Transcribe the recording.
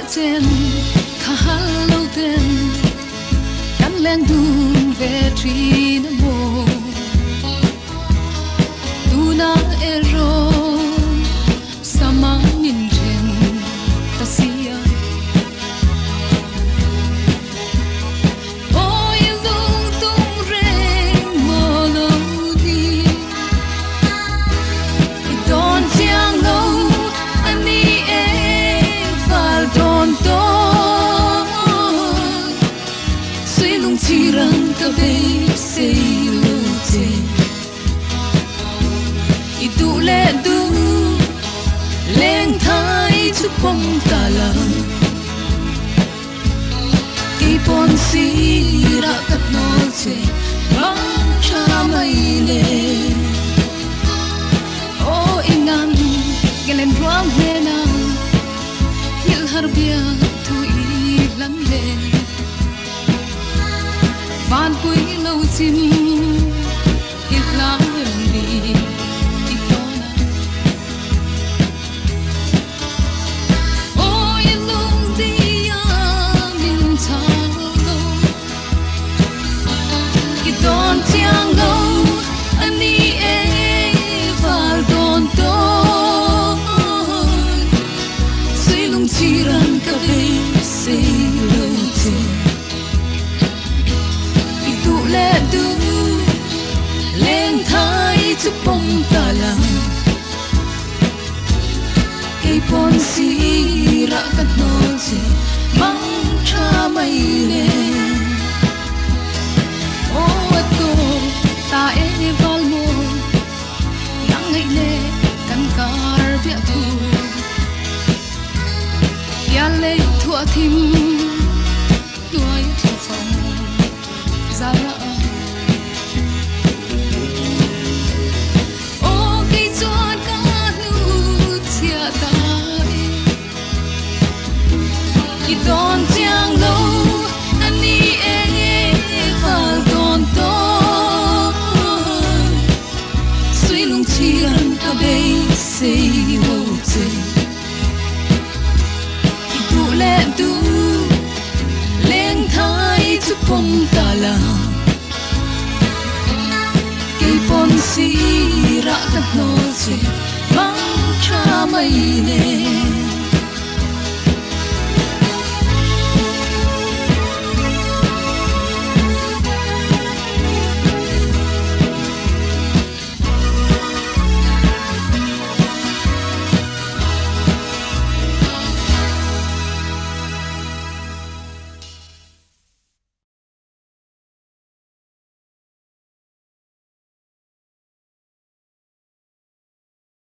chen khal lo ten kan leng dun ve tri na mo tu na ero sama min jen ta sia oi lu tung reng mo lo di I don't chiang lo ani e fal don to suy lung chi rang ka be say lo te I du le du leng thai chu pom ta la ki pon si ra kat no che bang cha mai le o ingan gelen ruang he na hil har bia thu I lam le van pui lo chim hil la ni I tona o I lung dia min cha lo I don tiang lo ani e val don to suy lung chi ran ka be say lo te I du le du leng thai chu pom ta la cây pon si ra kat no che mang cha mai le o to ta e val mo yang ngai le kan kar bia thu ya le thua thim nuai thu phong za ra o cây chuan ka nu chia ta I don tiang lo ani e val don to suy lung chi ran ka be say lo te I du le du leng thai chu pom ta la cây pon si ra kat no che mang cha mai le